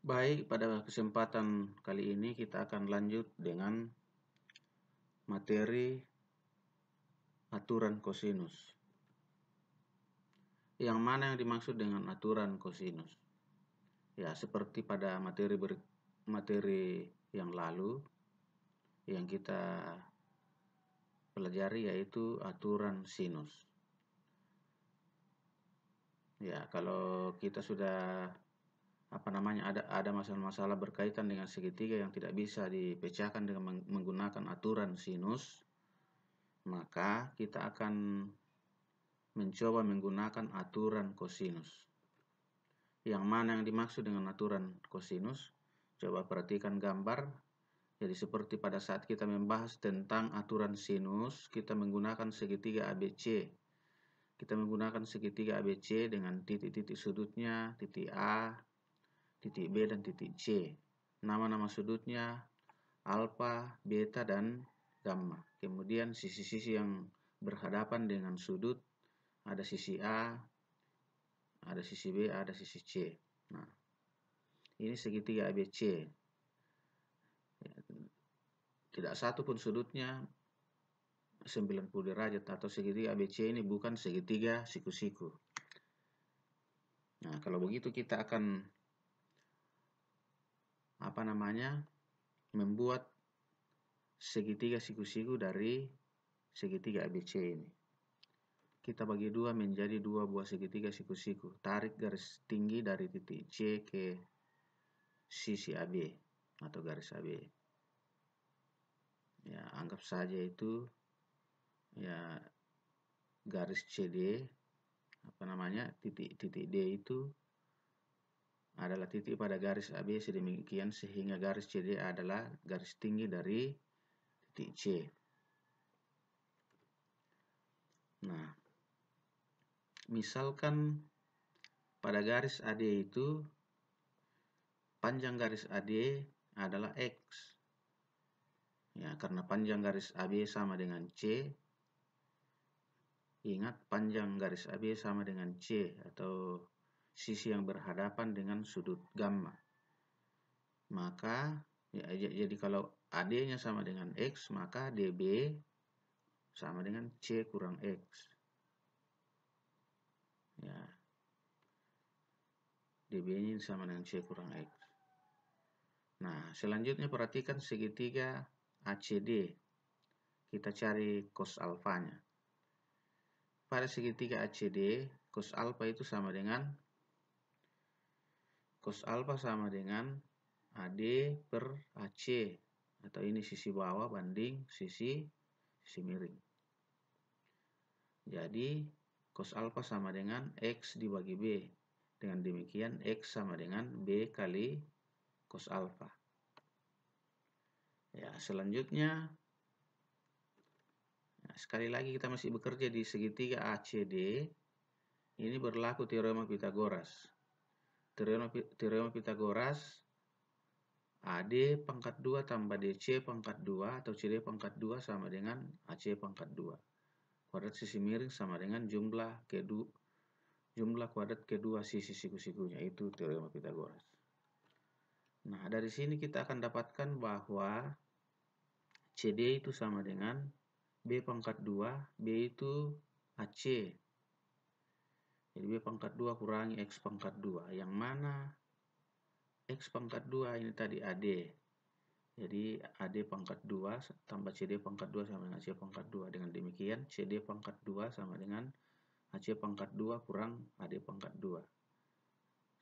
Baik, pada kesempatan kali ini kita akan lanjut dengan materi aturan kosinus. Yang mana yang dimaksud dengan aturan kosinus? Ya, seperti pada materi yang lalu yang kita pelajari, yaitu aturan sinus. Ya, kalau kita sudah ada masalah-masalah berkaitan dengan segitiga yang tidak bisa dipecahkan dengan menggunakan aturan sinus, maka kita akan mencoba menggunakan aturan kosinus. Yang mana yang dimaksud dengan aturan kosinus? Coba perhatikan gambar. Jadi seperti pada saat kita membahas tentang aturan sinus, kita menggunakan segitiga ABC. Kita menggunakan segitiga ABC dengan titik-titik sudutnya, titik A, titik B, dan titik C. Nama-nama sudutnya alfa, beta, dan gamma. Kemudian sisi-sisi yang berhadapan dengan sudut, ada sisi A, ada sisi B, ada sisi C. Nah, ini segitiga ABC. Tidak satu pun sudutnya 90 derajat, atau segitiga ABC ini bukan segitiga siku-siku. Nah, kalau begitu kita akan membuat segitiga siku-siku dari segitiga ABC ini. Kita bagi dua menjadi dua buah segitiga siku-siku. Tarik garis tinggi dari titik C ke sisi AB atau garis AB. Ya, anggap saja itu ya garis CD, titik D itu adalah titik pada garis AB, sedemikian sehingga garis CD adalah garis tinggi dari titik C. Nah, misalkan pada garis AD itu panjang garis AD adalah X. Ya, karena panjang garis AB sama dengan C. Ingat, panjang garis AB sama dengan C, atau sisi yang berhadapan dengan sudut gamma. Maka jadi kalau AD-nya sama dengan X, maka DB sama dengan C kurang X. Ya, DB-nya sama dengan C kurang X. Nah, selanjutnya perhatikan segitiga ACD. Kita cari cos alfanya. Pada segitiga ACD, cos alfa itu sama dengan AD per AC, atau ini sisi bawah banding sisi miring. Jadi cos alfa sama dengan X dibagi B. Dengan demikian X sama dengan B kali cos alfa. Ya, selanjutnya sekali lagi kita masih bekerja di segitiga ACD. Ini berlaku teorema Pythagoras. Teorema Pythagoras, AD pangkat 2 tambah DC pangkat 2 atau CD pangkat 2 sama dengan AC pangkat 2. Kuadrat sisi miring sama dengan jumlah kuadrat kedua sisi siku-sikunya. Itu teorema Pythagoras. Nah, dari sini kita akan dapatkan bahwa CD itu sama dengan B pangkat 2, B itu AC. Jadi B pangkat 2 kurangi X pangkat 2. Yang mana X pangkat 2 ini tadi AD. Jadi AD pangkat 2 tambah CD pangkat 2 sama dengan AC pangkat 2. Dengan demikian CD pangkat 2 sama dengan AC pangkat 2 kurang AD pangkat 2.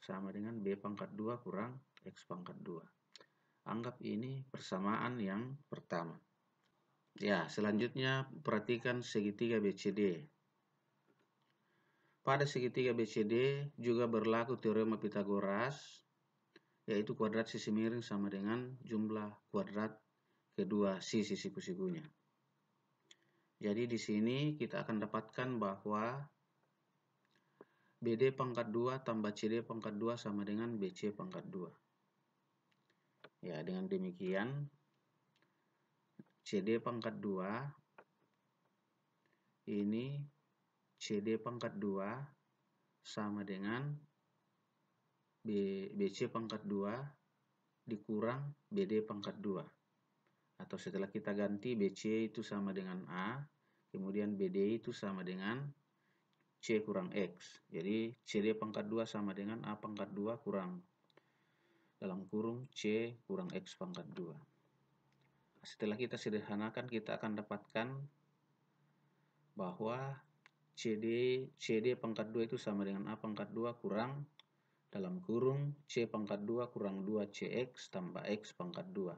Sama dengan B pangkat 2 kurang X pangkat 2. Anggap ini persamaan yang pertama. Ya, selanjutnya perhatikan segitiga BCD. Pada segitiga BCD juga berlaku teorema Pythagoras, yaitu kuadrat sisi miring sama dengan jumlah kuadrat kedua sisi siku-sikunya. Jadi di sini kita akan dapatkan bahwa BD pangkat 2 tambah CD pangkat 2 sama dengan BC pangkat 2. Ya, dengan demikian CD pangkat 2 ini CD pangkat 2 sama dengan BC pangkat 2 dikurang BD pangkat 2. Atau setelah kita ganti BC itu sama dengan A, kemudian BD itu sama dengan C kurang X. Jadi CD pangkat 2 sama dengan A pangkat 2 kurang dalam kurung C kurang X pangkat 2. Setelah kita sederhanakan, kita akan dapatkan bahwa CD pangkat 2 itu sama dengan A pangkat 2 kurang dalam kurung C pangkat 2 kurang 2CX tambah X pangkat 2.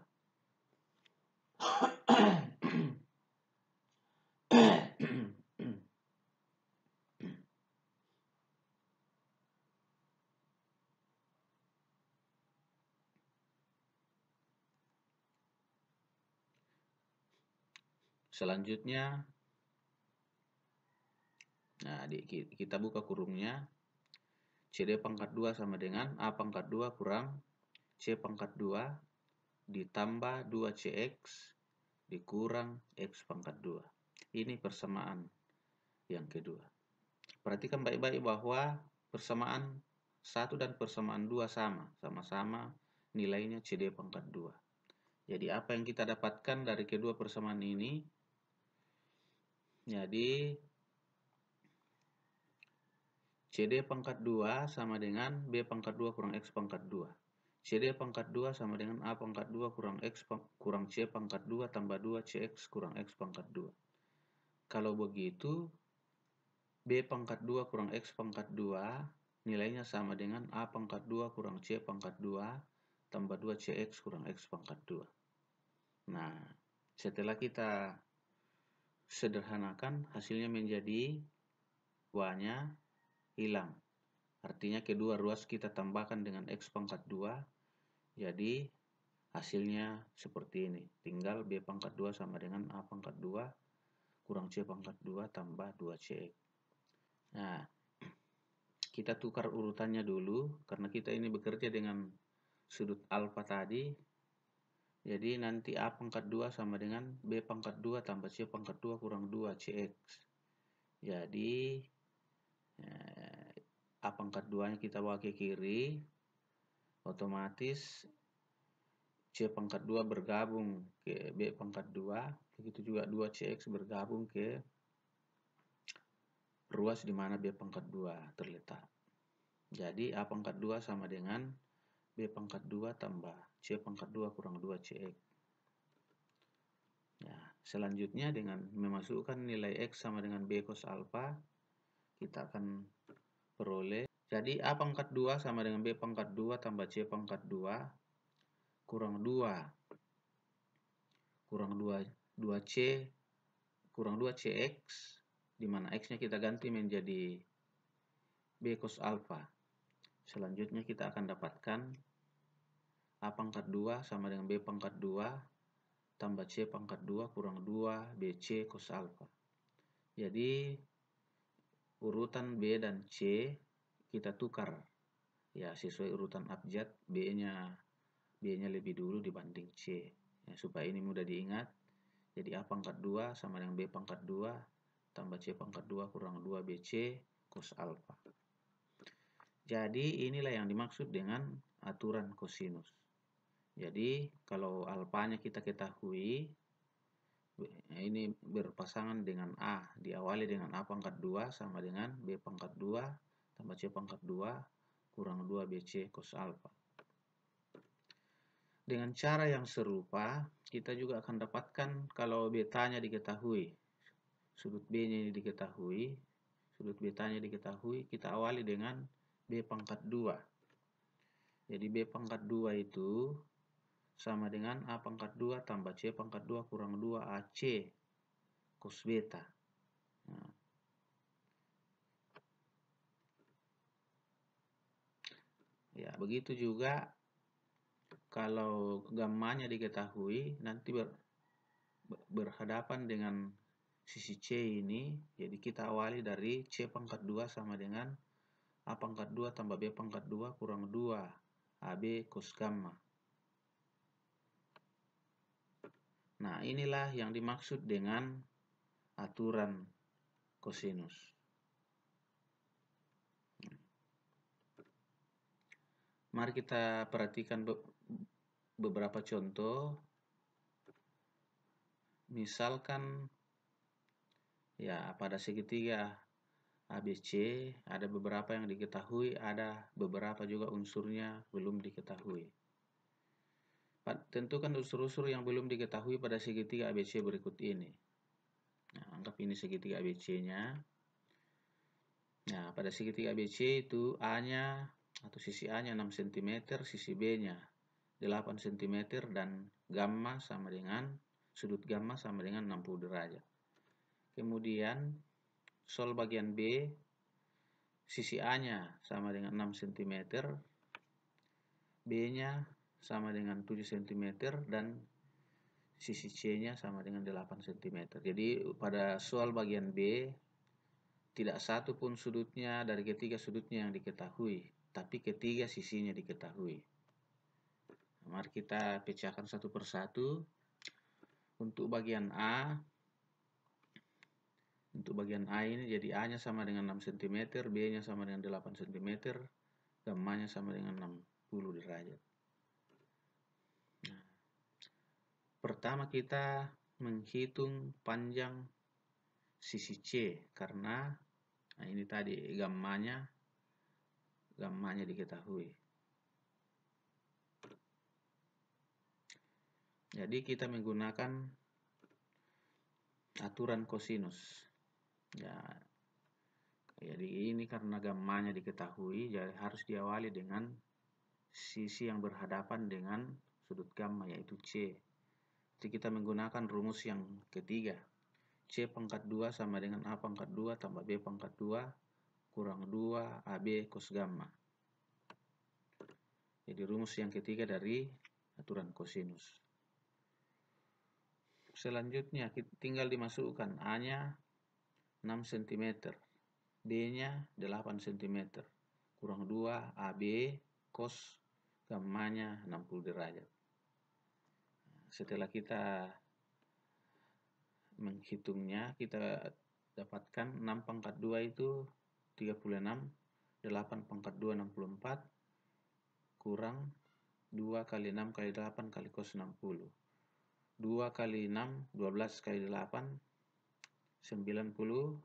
Selanjutnya, nah kita buka kurungnya. CD pangkat 2 sama dengan A pangkat 2 kurang C pangkat 2 ditambah 2CX dikurang X pangkat 2. Ini persamaan yang kedua. Perhatikan baik-baik bahwa persamaan 1 dan persamaan 2 sama-sama nilainya CD pangkat 2. Jadi apa yang kita dapatkan dari kedua persamaan ini? Jadi CD pangkat 2 sama dengan B pangkat 2 kurang X pangkat 2. CD pangkat 2 sama dengan A pangkat 2 kurang X kurang C pangkat 2 tambah 2CX kurang X pangkat 2. Kalau begitu, B pangkat 2 kurang X pangkat 2 nilainya sama dengan A pangkat 2 kurang C pangkat 2 tambah 2CX kurang X pangkat 2. Nah, setelah kita sederhanakan, hasilnya menjadi buahnya hilang. Artinya kedua ruas kita tambahkan dengan X pangkat 2, jadi hasilnya seperti ini. Tinggal B pangkat 2 sama dengan A pangkat 2 kurang C pangkat 2 tambah 2CX. Nah, kita tukar urutannya dulu, karena kita ini bekerja dengan sudut alfa tadi. Jadi nanti A pangkat 2 sama dengan B pangkat 2 tambah C pangkat 2 kurang 2CX. Jadi A pangkat 2-nya kita bawa ke kiri, otomatis C pangkat 2 bergabung ke B pangkat 2, begitu juga 2CX bergabung ke ruas di mana B pangkat 2 terletak. Jadi A pangkat 2 sama dengan B pangkat 2 tambah C pangkat 2 kurang 2CX. Ya, selanjutnya dengan memasukkan nilai X sama dengan B cos alpha, kita akan peroleh. Jadi A pangkat 2 sama dengan B pangkat 2 tambah C pangkat 2 kurang 2C kurang 2CX, di mana X-nya kita ganti menjadi B cos alpha. Selanjutnya kita akan dapatkan A pangkat 2 sama dengan B pangkat 2 tambah C pangkat 2 kurang 2BC cos alpha. Jadi urutan B dan C kita tukar. Ya, sesuai urutan abjad, B-nya lebih dulu dibanding C. Ya, supaya ini mudah diingat. Jadi A pangkat 2 sama dengan B pangkat 2 tambah C pangkat 2 kurang 2BC cos alpha. Jadi inilah yang dimaksud dengan aturan kosinus. Jadi kalau alfanya kita ketahui, ini berpasangan dengan A, diawali dengan A pangkat 2 sama dengan B pangkat 2 tambah C pangkat 2 kurang 2BC cos alpha. Dengan cara yang serupa, kita juga akan dapatkan kalau betanya diketahui, sudut B-nya diketahui, sudut betanya diketahui, kita awali dengan B pangkat 2. Jadi B pangkat 2 itu sama dengan A pangkat 2 tambah C pangkat 2 kurang 2AC cos beta. Nah, ya, begitu juga kalau gammanya diketahui, nanti berhadapan dengan sisi C ini, jadi kita awali dari C pangkat 2 sama dengan A pangkat 2 tambah B pangkat 2 kurang 2 AB cos gamma. Nah, inilah yang dimaksud dengan aturan kosinus. Mari kita perhatikan beberapa contoh. Misalkan ya pada segitiga ABC ada beberapa yang diketahui, ada beberapa juga unsurnya belum diketahui. Tentukan unsur-unsur yang belum diketahui pada segitiga ABC berikut ini. Nah, anggap ini segitiga ABC-nya. Nah, pada segitiga ABC itu A-nya atau sisi A-nya 6 cm, sisi B-nya 8 cm, dan gamma sama dengan sudut gamma sama dengan 60 derajat. Kemudian sol bagian B, sisi A-nya sama dengan 6 cm, B-nya sama dengan 7 cm, dan sisi C-nya sama dengan 8 cm. Jadi pada soal bagian B, tidak satu pun sudutnya dari ketiga sudutnya yang diketahui, tapi ketiga sisinya diketahui. Mari kita pecahkan satu persatu. Untuk bagian A, ini jadi A-nya sama dengan 6 cm, B-nya sama dengan 8 cm, gammanya sama dengan 60 derajat. Nah, pertama kita menghitung panjang sisi C, karena ini tadi gammanya diketahui. Jadi kita menggunakan aturan kosinus. Ya, jadi ini karena gammanya diketahui, jadi harus diawali dengan sisi yang berhadapan dengan sudut gamma, yaitu C. Jadi kita menggunakan rumus yang ketiga. C pangkat 2 sama dengan A pangkat 2 tambah B pangkat 2 kurang 2 AB cos gamma. Jadi rumus yang ketiga dari aturan kosinus. Selanjutnya tinggal dimasukkan A-nya 6 cm, B-nya 8 cm, kurang 2 AB cos gammanya 60 derajat. Setelah kita menghitungnya, kita dapatkan 6 pangkat 2 itu 36, 8 pangkat 2 64, kurang 2 kali 6 kali 8 kali cos 60. 2 kali 6, 12 kali 8, 90,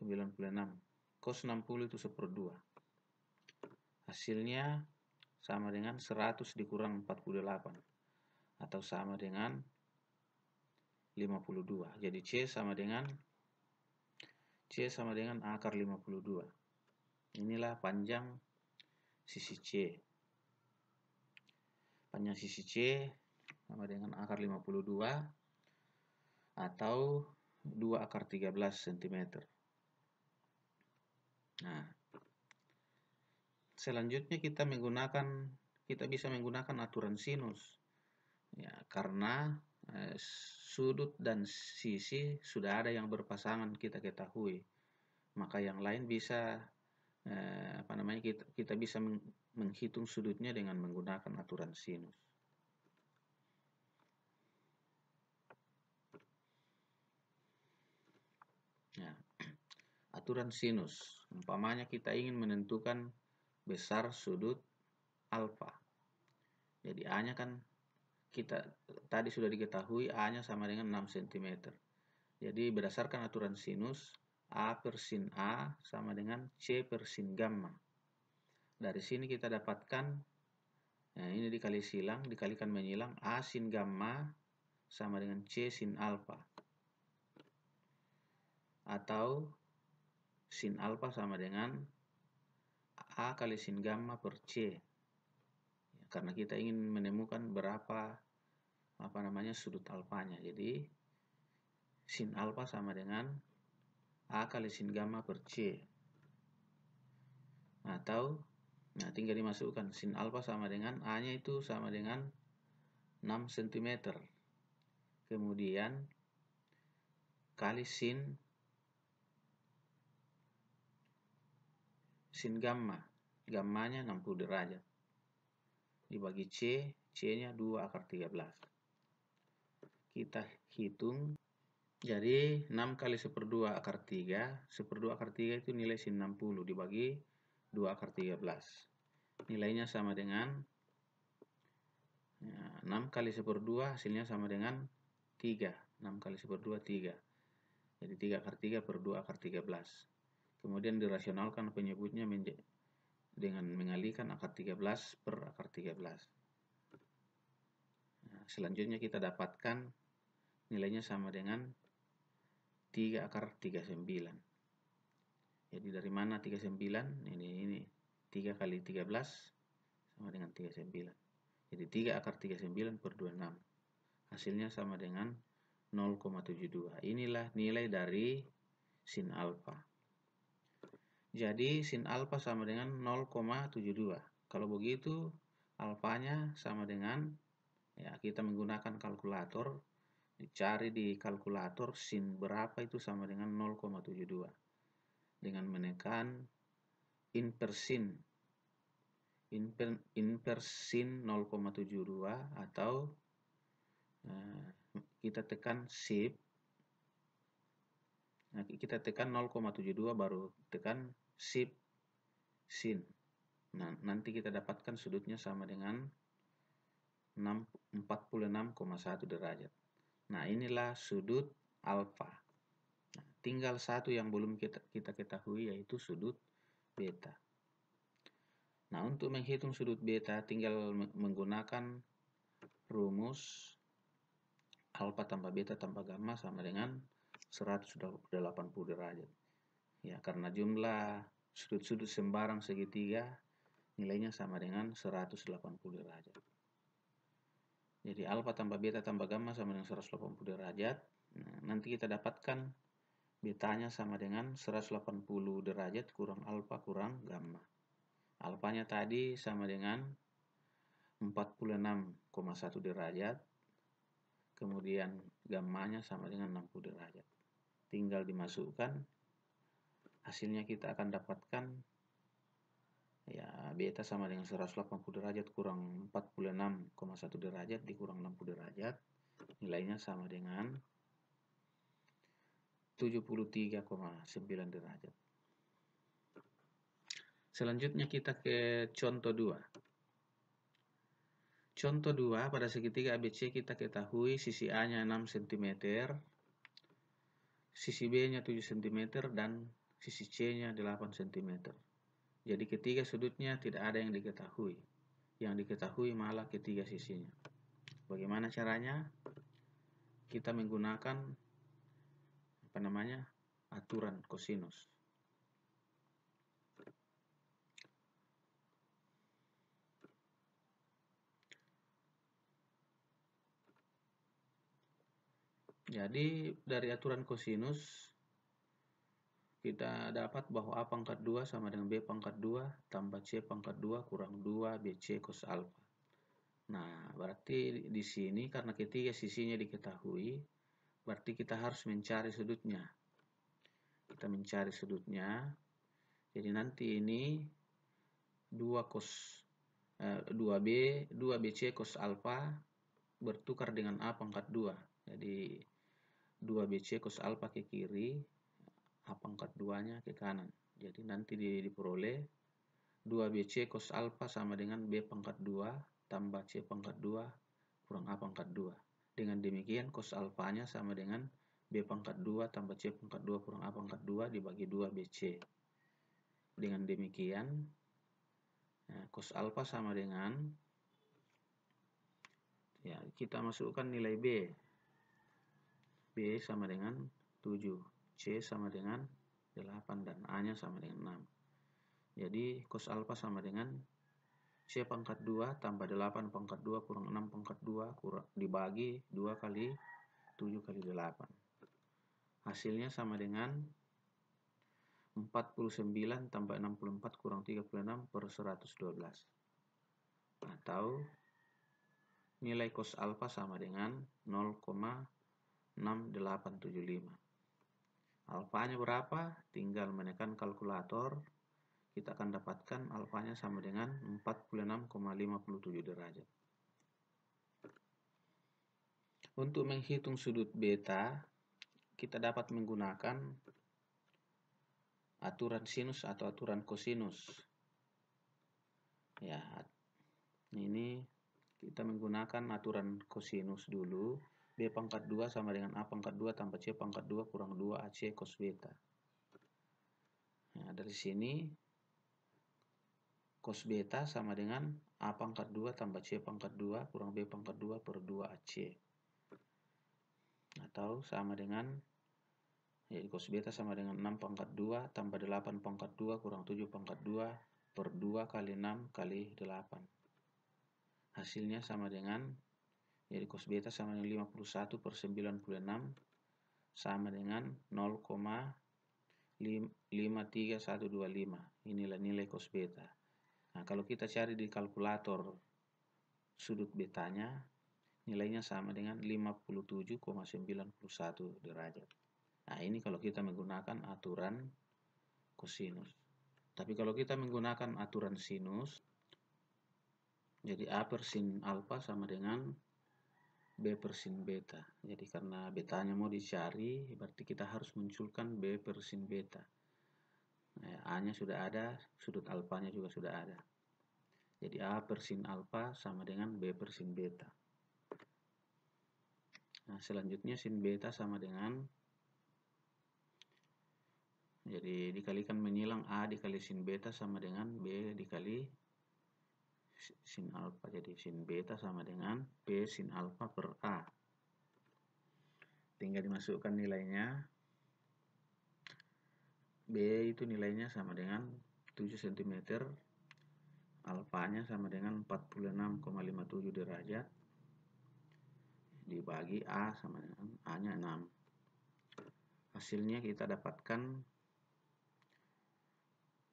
96. Cos 60 itu 1/2. Hasilnya sama dengan 100 dikurang 48, atau sama dengan 52. Jadi C sama dengan akar 52. Inilah panjang sisi C. Panjang sisi C sama dengan akar 52 atau 2 akar 13 cm. Nah, selanjutnya kita bisa menggunakan aturan sinus. Ya, karena sudut dan sisi sudah ada yang berpasangan kita ketahui. Maka yang lain bisa kita bisa menghitung sudutnya dengan menggunakan aturan sinus. Ya, aturan sinus. Umpamanya kita ingin menentukan besar sudut alfa. Jadi A-nya kan kita tadi sudah diketahui A-nya sama dengan 6 cm. Jadi berdasarkan aturan sinus, A per sin A sama dengan C per sin gamma. Dari sini kita dapatkan, nah ini dikalikan menyilang, A sin gamma sama dengan C sin alfa. Atau sin alfa sama dengan A kali sin gamma per C. Karena kita ingin menemukan berapa sudut alfanya. Jadi sin alfa sama dengan A kali sin gamma per C. Atau tinggal dimasukkan sin alfa sama dengan A-nya itu sama dengan 6 cm. Kemudian kali sin gamma. Gammanya 60 derajat. Dibagi C, C-nya 2 akar 13. Kita hitung. Jadi 6 kali 1/2 akar 3. 1/2 akar 3 itu nilai sin 60 dibagi 2 akar 13. nilainya sama dengan 6 kali 1/2 hasilnya sama dengan 3. 6 kali 1/2 3. Jadi 3 akar 3 per 2 akar 13. Kemudian dirasionalkan penyebutnya dengan mengalihkan akar 13 per akar 13. Selanjutnya kita dapatkan nilainya sama dengan 3 akar 39. Jadi dari mana 39? Ini 3 kali 13 sama dengan 39. Jadi 3 akar 39 per 26. Hasilnya sama dengan 0,72. Inilah nilai dari sin alfa. Jadi sin alfa sama dengan 0,72. Kalau begitu alfanya sama dengan, ya kita menggunakan kalkulator, dicari di kalkulator sin berapa itu sama dengan 0,72. Dengan menekan inversin 0,72 atau kita tekan shift, kita tekan 0,72 baru tekan shift sin. Nah, nanti kita dapatkan sudutnya sama dengan 46,1 derajat. Nah, inilah sudut alfa. Nah, tinggal satu yang belum kita ketahui, yaitu sudut beta. Nah, untuk menghitung sudut beta tinggal menggunakan rumus alfa tambah beta tambah gamma sama dengan 180 derajat. Ya, karena jumlah sudut-sudut sembarang segitiga nilainya sama dengan 180 derajat. Jadi alfa tambah beta tambah gamma sama dengan 180 derajat. Nah, nanti kita dapatkan betanya sama dengan 180 derajat kurang alfa kurang gamma. Alfanya tadi sama dengan 46,1 derajat. Kemudian gammanya sama dengan 60 derajat. Tinggal dimasukkan, hasilnya kita akan dapatkan, ya, beta sama dengan 180 derajat kurang 46,1 derajat dikurang 60 derajat. Nilainya sama dengan 73,9 derajat. Selanjutnya kita ke contoh 2. Contoh 2, pada segitiga ABC kita ketahui sisi A-nya 6 cm, sisi B-nya 7 cm, dan sisi C-nya 8 cm. Jadi ketiga sudutnya tidak ada yang diketahui. Yang diketahui malah ketiga sisinya. Bagaimana caranya? Kita menggunakan aturan kosinus. Jadi dari aturan kosinus kita dapat bahwa A pangkat 2 sama dengan B pangkat 2 tambah C pangkat 2 kurang 2 BC cos alfa. Nah, berarti di sini karena ketiga sisinya diketahui, berarti kita harus mencari sudutnya. Kita mencari sudutnya. Jadi nanti ini 2BC cos alfa bertukar dengan A pangkat 2. Jadi 2BC cos alfa ke kiri, A pangkat 2-nya ke kanan. Jadi nanti diperoleh 2BC cos alfa sama dengan B pangkat 2 tambah C pangkat 2 kurang A pangkat 2. Dengan demikian cos alfanya sama dengan B pangkat 2 tambah C pangkat 2 kurang A pangkat 2 dibagi 2BC. Dengan demikian cos alfa sama dengan, ya, kita masukkan nilai B. B sama dengan 7, C sama dengan 8, dan A-nya sama dengan 6. Jadi cos alfa sama dengan C pangkat 2 tambah 8 pangkat 2 kurang 6 pangkat 2 dibagi 2 kali 7 kali 8. Hasilnya sama dengan 49 tambah 64 kurang 36 per 112. Atau nilai cos alfa sama dengan 0,6875. Alfanya berapa? Tinggal menekan kalkulator. Kita akan dapatkan alfanya sama dengan 46,57 derajat. Untuk menghitung sudut beta, kita dapat menggunakan aturan sinus atau aturan kosinus. Ya, ini kita menggunakan aturan kosinus dulu. B pangkat 2 sama dengan A pangkat 2 tambah C pangkat 2 kurang 2 AC cos beta. Nah, dari sini cos beta sama dengan A pangkat 2 tambah C pangkat 2 kurang B pangkat 2 per 2 AC. Atau sama dengan, jadi cos beta sama dengan 6 pangkat 2 tambah 8 pangkat 2 kurang 7 pangkat 2 per 2 kali 6 kali 8. Hasilnya sama dengan, jadi cos beta sama dengan 51 per 96 sama dengan 0,53125. Inilah nilai cos beta. Nah, kalau kita cari di kalkulator sudut betanya, nilainya sama dengan 57,91 derajat. Nah, ini kalau kita menggunakan aturan kosinus. Tapi kalau kita menggunakan aturan sinus, jadi A per sin alfa sama dengan B per sin beta. Jadi karena betanya mau dicari, berarti kita harus munculkan B per sin beta. A-nya sudah ada, sudut alfanya juga sudah ada. Jadi A per sin alfa sama dengan B per sin beta. Nah, selanjutnya sin beta sama dengan, jadi dikalikan menyilang A dikali sin beta sama dengan B dikali sin alfa. Jadi sin beta sama dengan B sin alfa per A. Tinggal dimasukkan nilainya. B itu nilainya sama dengan 7 cm. Alfanya sama dengan 46,57 derajat. Dibagi A sama dengan A-nya 6. Hasilnya kita dapatkan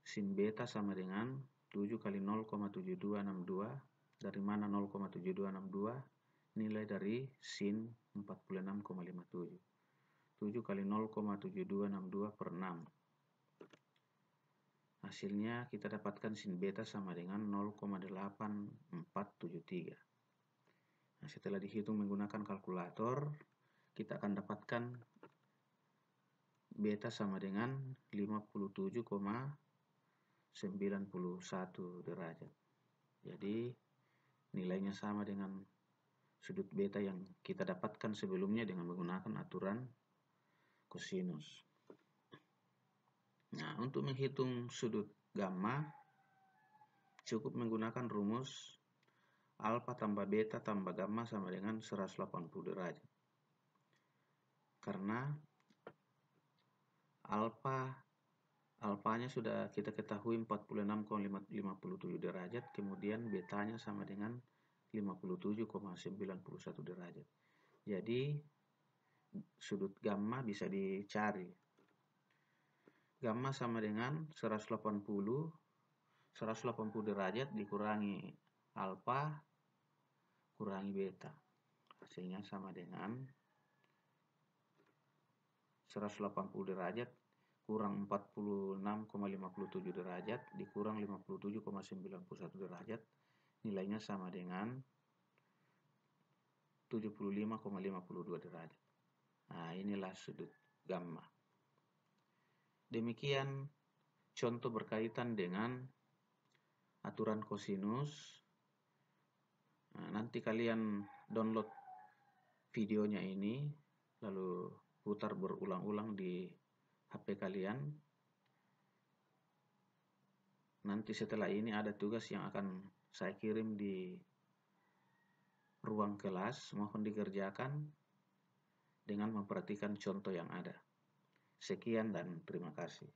sin beta sama dengan 7 kali 0,7262. Dari mana 0,7262? Nilai dari sin 46,57. 7 kali 0,7262 per 6. Hasilnya kita dapatkan sin beta sama dengan 0,8473. Nah, setelah dihitung menggunakan kalkulator, kita akan dapatkan beta sama dengan 57,91 derajat. Jadi nilainya sama dengan sudut beta yang kita dapatkan sebelumnya dengan menggunakan aturan kosinus. Nah, untuk menghitung sudut gamma, cukup menggunakan rumus alfa tambah beta tambah gamma sama dengan 180 derajat. Karena alfanya sudah kita ketahui 46,57 derajat, kemudian betanya sama dengan 57,91 derajat. Jadi sudut gamma bisa dicari. Gamma sama dengan 180 derajat dikurangi alfa kurangi beta. Hasilnya sama dengan 180 derajat kurang 46,57 derajat dikurang 57,91 derajat, nilainya sama dengan 75,52 derajat. Nah, inilah sudut gamma. Demikian contoh berkaitan dengan aturan kosinus. Nah, nanti kalian download videonya ini, lalu putar berulang-ulang di HP kalian. Nanti setelah ini ada tugas yang akan saya kirim di ruang kelas, mohon dikerjakan dengan memperhatikan contoh yang ada. Sekian dan terima kasih.